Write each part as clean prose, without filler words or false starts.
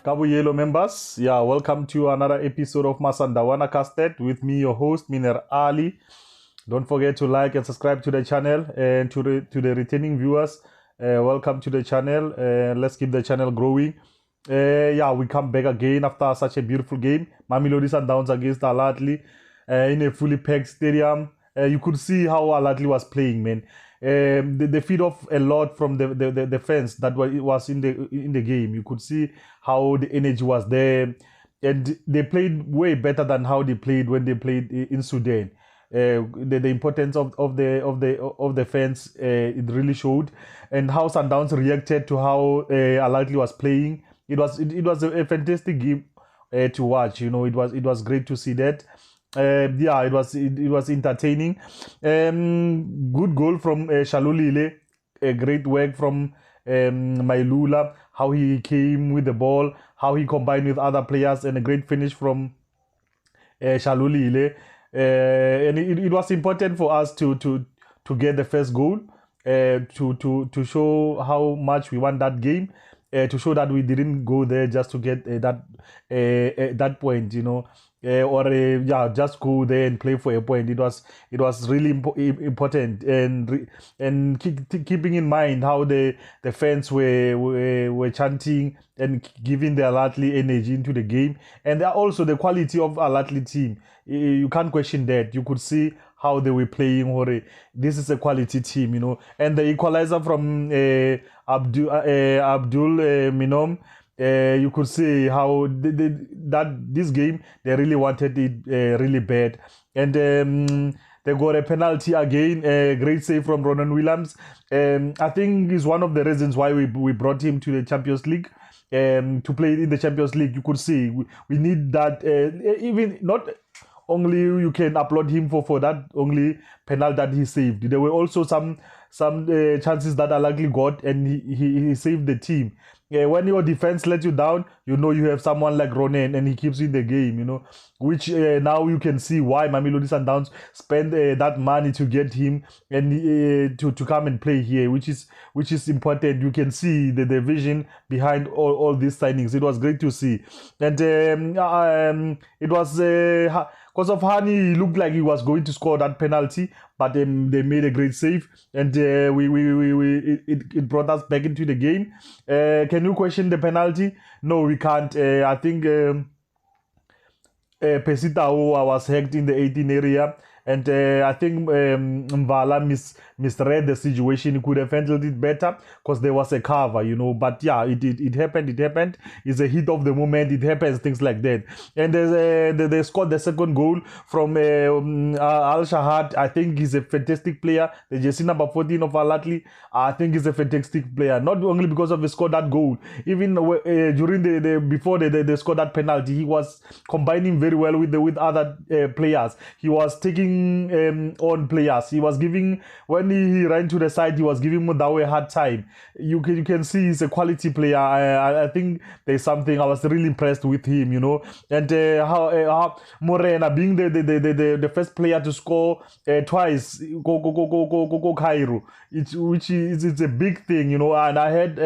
Kabu Yellow members, welcome to another episode of MASANDAWANA CUSTARD with me, your host, Miner ALHY. Don't forget to like and subscribe to the channel, and to the returning viewers, welcome to the channel. Let's keep the channel growing. We come back again after such a beautiful game. Mamelodi Sundowns against ALHY in a fully packed stadium. You could see how ALHY was playing, man. They feed off a lot from the fans that was in the game. You could see how the energy was there, and they played way better than how they played when they played in Sudan. The importance of the fans, it really showed, and how Sundowns reacted to how ALHY was playing. It was a fantastic game to watch. You know, it was great to see that. It was entertaining. Good goal from Shalulile. Great work from Mailula. How he came with the ball, how he combined with other players, and a great finish from Shalulile. And it was important for us to get the first goal, to show how much we want that game. To show that we didn't go there just to get that point, you know, just go there and play for a point. It was really important, and keeping in mind how the fans were chanting and giving their ALHY energy into the game, and also the quality of ALHY team. You can't question that. You could see how they were playing. This is a quality team, you know. And the equalizer from Abdul Minom, you could see how that this game they really wanted it really bad, and they got a penalty again. Great save from Ronan Williams. I think is one of the reasons why we brought him to the Champions League. To play in the Champions League. You could see we need that. Even not only you can applaud him for that only penalty that he saved. There were also some chances that ALHY got, and he saved the team. When your defense lets you down, you know you have someone like Ronen, and he keeps you in the game, you know, which now you can see why Mamelodi Sundowns spend that money to get him, and to come and play here, which is important. You can see the vision behind all these signings. It was great to see, and it was because of Hani, he looked like he was going to score that penalty, but they made a great save, and it brought us back into the game. Can you question the penalty? No, we can't. I think Pesitao was hacked in the 18 area, and I think Mvala misread the situation. He could have handled it better because there was a cover, you know. But yeah, it happened. It happened. It's a hit of the moment. It happens, things like that. And they scored the second goal from ALHY. I think he's a fantastic player. The jersey number 14 of ALHY, I think he's a fantastic player. Not only because of he scored that goal, even during before they scored that penalty, he was combining very well with other players. He was taking on players. He was giving, when he ran to the side, he was giving Mudawe a hard time. You can see he's a quality player. I think there's something. I was really impressed with him, you know. And how Morena being the first player to score twice, go Cairo, which is a big thing, you know. And I heard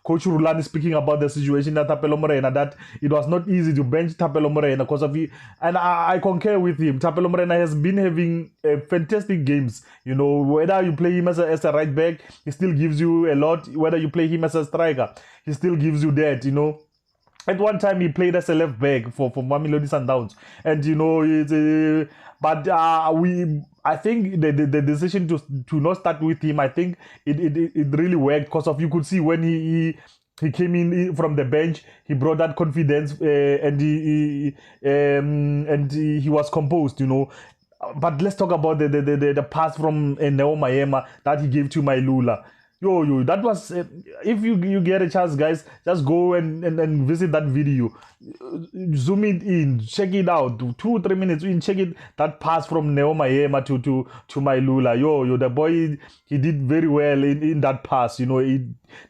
Coach Rulani speaking about the situation at Tapelo Morena, that it was not easy to bench Tapelo Morena because of it. And I concur with him. Tapelo Morena has been having fantastic games, you know. Whether you play him as a right back, he still gives you a lot. Whether you play him as a striker, he still gives you that, you know. At one time, he played as a left back for Mamelodi Sundowns, and you know, I think the decision to not start with him, I think it really worked because of, you could see when he came in from the bench, he brought that confidence, and he was composed, you know. But let's talk about the pass from Neo Mayema that he gave to Mailula. Yo, that was, if you get a chance, guys, just go and visit that video. Zoom it in, check it out. 2-3 minutes in, check it. That pass from Neo Mayema to Mailula. Yo, the boy, he did very well in that pass. You know,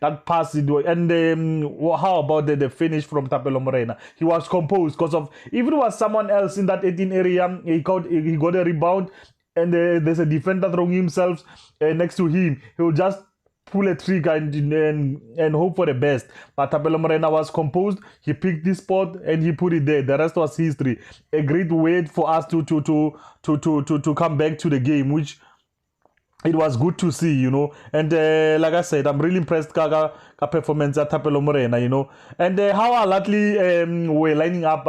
that pass. And how about the finish from Tapelo Morena? He was composed because of, if it was someone else in that 18 area, he got a rebound, and there's a defender throwing himself next to him. He will just pull a trigger and hope for the best. But Thapelo Morena was composed. He picked this spot and he put it there. The rest was history. A great way for us to come back to the game, which it was good to see, you know. And like I said, I'm really impressed Kaga performance at Thapelo Morena, you know. And how ALHY were lining up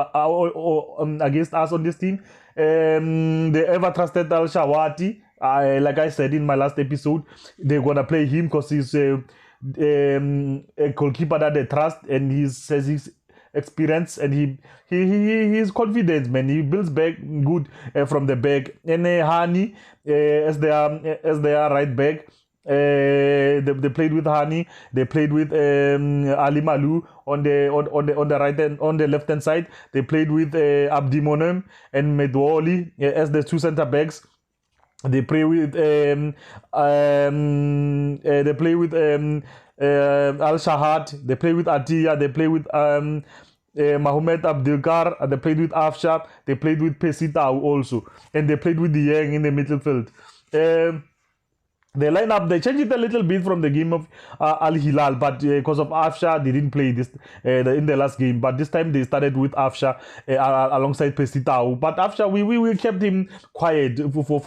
against us on this team. The ever trusted Al-Shawati, like I said in my last episode, they're gonna play him because he's a goalkeeper that they trust, and he says he's experience, and he's confident, man. He builds back good from the back. And Hani as they are right back. They played with Hani. They played with Ali Malu on the right hand, on the left hand side. They played with Abdi Monem and Medwoli as the two center backs. They play with Al Shahad. They play with Atiya. They play with Mohamed Abdelkar. They played with Afshab. They played with Pesitao also, and they played with the Yang in the midfield. The lineup, they changed it a little bit from the game of Al Hilal, but because of Afsha, they didn't play this in the last game. But this time they started with Afsha alongside Pesitao. But Afsha, we kept him quiet for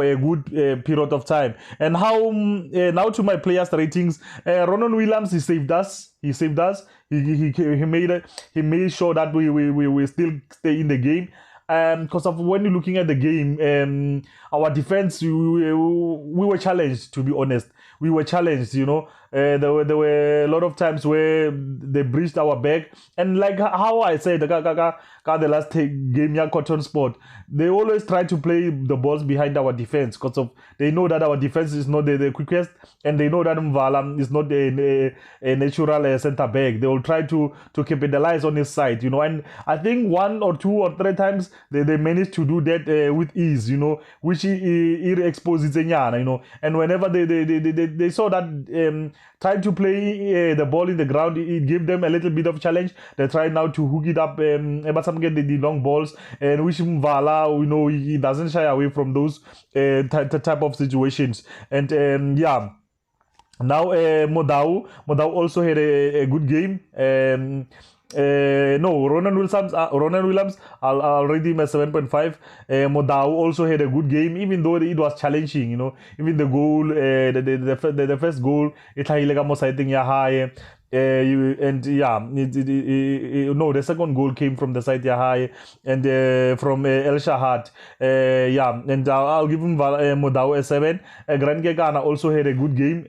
a good period of time. And how now to my players' ratings, Ronan Williams, he saved us. He saved us. He made sure that we still stay in the game. Because of when you're looking at the game, our defense, we were challenged, to be honest. We were challenged, you know. There were a lot of times where they breached our back. And like how I said, the last game, yeah, Cotton Sport, they always try to play the balls behind our defense because of they know that our defense is not the quickest, and they know that Mvala is not a natural center back. They will try to capitalize on his side, you know. And I think 1 or 2 or 3 times they managed to do that with ease, you know, which he exposes Zenyana, you know. And whenever they saw that trying to play the ball in the ground, it gave them a little bit of challenge. They tried now to hook it up, but some get the long balls, and which Mvala, you know, he doesn't shy away from those type of situations. And yeah, now Modau also had a good game. No, Ronan Williams, I'll rate him as 7.5. Modau also had a good game, even though it was challenging, you know. Even the goal, the first goal, it's I think high. And yeah, no, the second goal came from the side high, and from El Shahad. Yeah, and I'll give him Modau a 7. Grand Gegana also had a good game.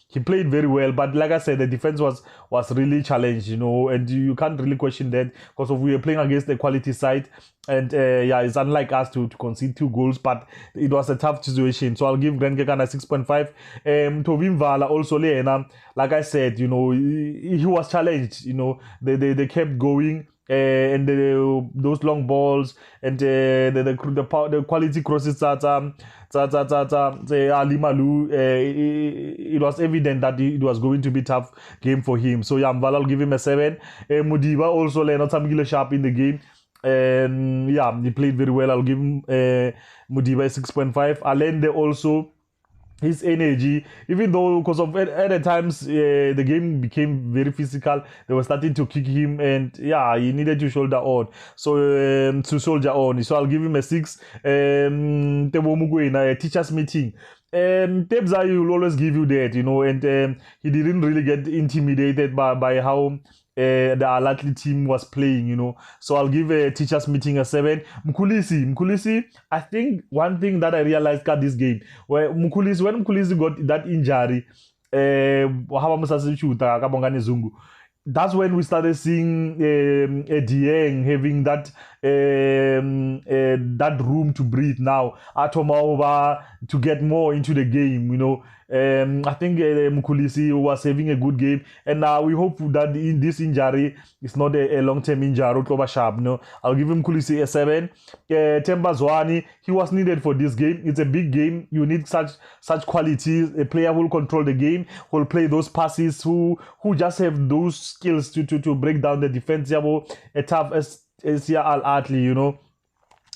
He played very well, but like I said, the defense was really challenged, you know, and you can't really question that because we were playing against the quality side, and yeah, it's unlike us to concede 2 goals, but it was a tough situation. So I'll give Grand Gekana 6.5. Tovim Vala also, like I said, you know, he was challenged, you know, they kept going. And those long balls and the quality crosses that Ali Malu, it was evident that it was going to be a tough game for him. So yeah, I'll give him a 7. Mudiba also not some sharp in the game. Yeah, he played very well. I'll give him Mudiba 6.5. Alende also, his energy, even though because of at the times the game became very physical, they were starting to kick him, and yeah, he needed to shoulder on. So to soldier on. So I'll give him a 6. Tebo Mugwe in a teachers meeting. Tebza will always give you that, you know, and he didn't really get intimidated by how the ALHY team was playing, you know. So I'll give a teachers meeting a 7. Mkulisi, I think one thing that I realized at this game, when Mkulisi got that injury, that's when we started seeing Dieng having that room to breathe now. Atomova to get more into the game, you know. I think Mkulisi was having a good game, and now we hope that this injury is not a long-term injury. No, I'll give him Mkulisi a 7. Temba Zwane, he was needed for this game. It's a big game. You need such qualities. A player who will control the game, who will play those passes, who just have those skills to break down the defense. A tough as ALHY, you know.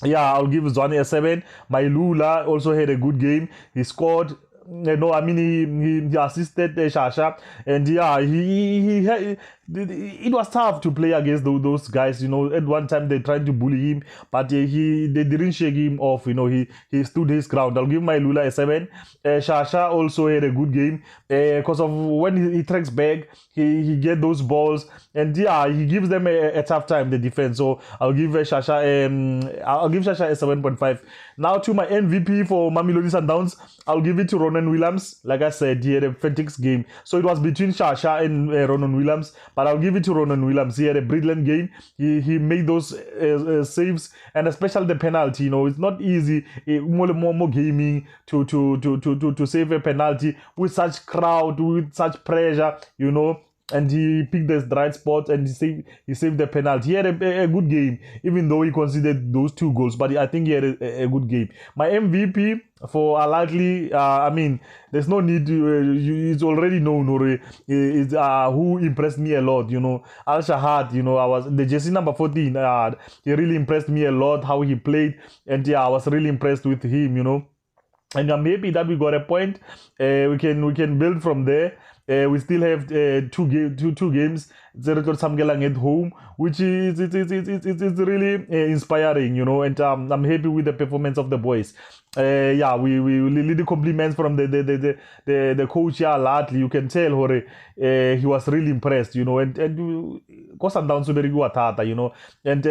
Yeah, I'll give Zwane a 7. Mailula also had a good game. He scored. no, I mean he assisted Shasha, and yeah, it was tough to play against those guys. You know, at one time they tried to bully him, but they didn't shake him off. You know, he stood his ground. I'll give my Lula a 7. Shasha also had a good game because of when he tracks back, he get those balls, and yeah, he gives them a tough time, the defense. So I'll give Shasha a 7.5. Now to my MVP for Mamelodi Sundowns, I'll give it to Ronan Williams. Like I said, he had a fantastic game. So it was between Shasha and Ronan Williams, but I'll give it to Ronan Williams. He had a brilliant game. He made those saves, and especially the penalty. You know, it's not easy. More gaming to save a penalty with such crowd, with such pressure. You know. And he picked the right spot, and he saved the penalty. He had a good game, even though he conceded those 2 goals. But I think he had a good game. My MVP for ALHY, I mean, there's no need to. It's already known, who impressed me a lot. You know, ALHY. You know, I was the jersey number 14. He really impressed me a lot how he played, and yeah, I was really impressed with him. You know. And I'm happy that we got a point. We can build from there. We still have two games. Samgelang at home, which is it's really inspiring, you know. And I'm happy with the performance of the boys. Yeah, we really compliments from the coach here, Lately. You can tell, Hore, he was really impressed, you know. And SUNDOWNS very good, you know. And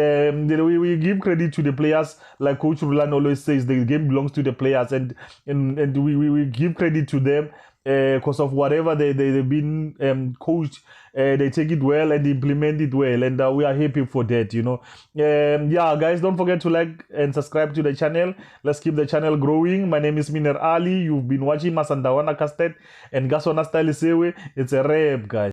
we give credit to the players, like Coach Rulan always says. The game belongs to the players, and we give credit to them. Because of whatever they've been coached, they take it well and implement it well, and we are happy for that, you know. Yeah, guys, don't forget to like and subscribe to the channel. Let's keep the channel growing. My name is ALHY. You've been watching Masandawana CUSTARD, and Gasona Style Sewe. It's a rap, guys.